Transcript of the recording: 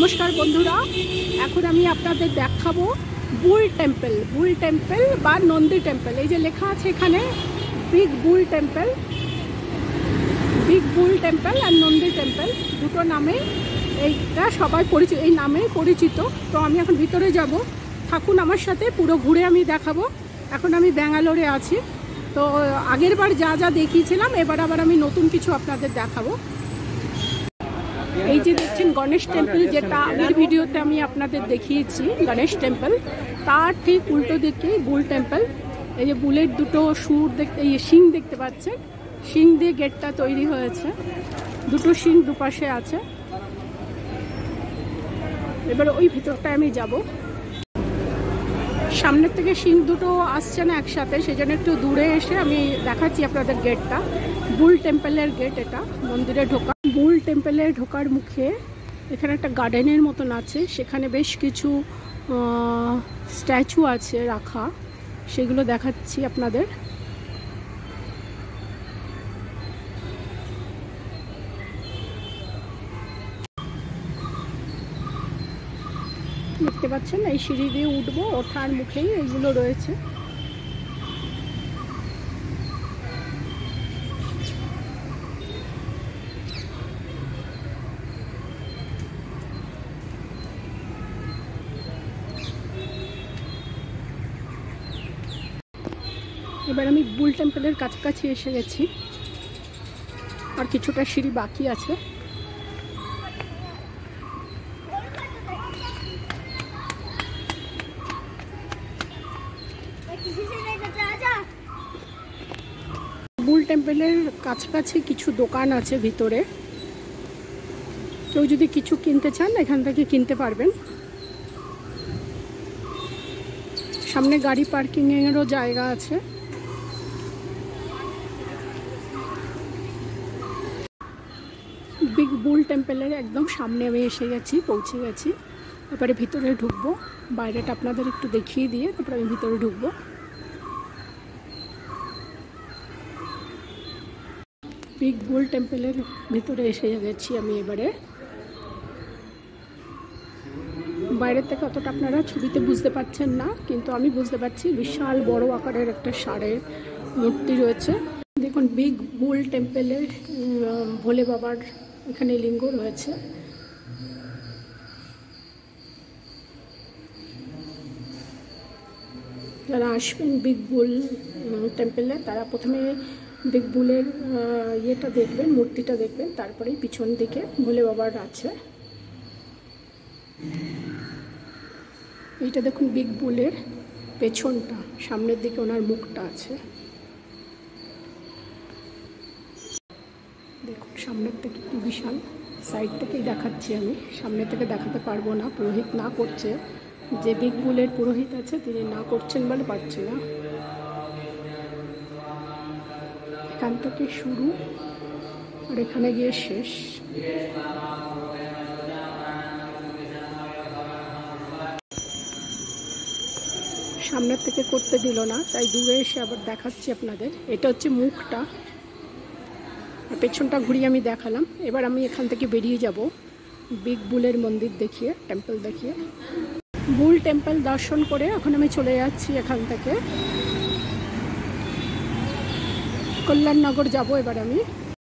নমস্কার বন্ধুরা, এখন আমি আপনাদের দেখাবো বুল টেম্পল বা নন্দী টেম্পল। এই যে লেখা আছে এখানে বিগ বুল টেম্পল আর নন্দী টেম্পল, দুটো নামে এইটা সবাই পরিচিত, এই নামেই পরিচিত। তো আমি এখন ভিতরে যাব, থাকুন আমার সাথে, পুরো ঘুরে আমি দেখাবো। এখন আমি ব্যাঙ্গালোরে আছি, তো আগের বার যা যা দেখিয়েছিলাম এবার আবার আমি নতুন কিছু আপনাদের দেখাবো। এই যে দেখছেন গণেশ টেম্পল, যেটা আগের ভিডিওতে আমি আপনাদের দেখিয়েছি গণেশ টেম্পল, তার ঠিক উল্টো দিকে বুল টেম্পল। এই যে বুলের দুটো সুর দেখতে, এই শিং দেখতে পাচ্ছেন, শিং দিয়ে গেটটা তৈরি হয়েছে, দুটো শিং দুপাশে আছে। এবার ওই ভিতরটায় আমি যাব। সামনের থেকে শিং দুটো আসছে না একসাথে, সেজন্য একটু দূরে এসে আমি দেখাচ্ছি আপনাদের গেটটা। বুল টেম্পলের গেট, এটা মন্দিরে ঢোকা। বুল টেম্পলে ঢোকার মুখে এখানে একটা গার্ডেনের মতন আছে, সেখানে বেশ কিছু স্ট্যাচু আছে রাখা, সেগুলো দেখাচ্ছি আপনাদের। দেখতে পাচ্ছেন এই সিঁড়ি দিয়ে উঠবো, ওঠার মুখেই এইগুলো রয়েছে। এবার আমি বুল টেম্পলের কাছাকাছি এসে গেছি, আর কিছুটা সিঁড়ি বাকি আছে। বুল টেম্পলের কাছাকাছি কিছু দোকান আছে ভিতরে, কেউ যদি কিছু কিনতে চান এখান থেকে কিনতে পারবেন। সামনে গাড়ি পার্কিংয়েরও জায়গা আছে। বিগ বুল টেম্পলের একদম সামনে আমি এসে গেছি, পৌঁছে গেছি। এবারে ভিতরে ঢুকবো, বাইরেটা আপনাদের একটু দেখিয়ে দিয়ে তারপরে আমি ভিতরে ঢুকবো। বিগ বুল টেম্পলের ভিতরে এসে গেছি আমি এবারে। বাইরের থেকে অতটা আপনারা ছবিতে বুঝতে পারছেন না, কিন্তু আমি বুঝতে পারছি। বিশাল বড় আকারের একটা ষাঁড়ের মূর্তি রয়েছে। দেখুন বিগ বুল টেম্পলের ভোলে বাবার এখানে লিঙ্গ রয়েছে। যারা আসবেন বিগ বুল টেম্পলে, তারা প্রথমে বিগ বুলের ইয়েটা দেখবেন, মূর্তিটা দেখবেন, তারপরেই পিছন দিকে ভোলে বাবার আছে। এইটা দেখুন বিগ বুলের পেছনটা, সামনের দিকে ওনার মুখটা আছে। দেখুন সামনের থেকে কি বিশাল, সাইড থেকেই দেখাচ্ছি আমি, সামনে থেকে দেখাতে পারবো না, পুরোহিত না করছে। যে বিগ বুলের পুরোহিত আছে তিনি না করছেন বলে পারছি না। এখান থেকে শুরু আর এখানে গিয়ে শেষ। সামনের থেকে করতে দিল না, তাই দূরে এসে আবার দেখাচ্ছি আপনাদের। এটা হচ্ছে মুখটা, আর পেছনটা ঘুরিয়ে আমি দেখালাম। এবার আমি এখান থেকে বেরিয়ে যাব বিগ বুলের মন্দির দেখিয়ে, টেম্পল দেখিয়ে। বুল টেম্পল দর্শন করে এখন আমি চলে যাচ্ছি এখান থেকে কল্যাণনগর যাব এবার আমি।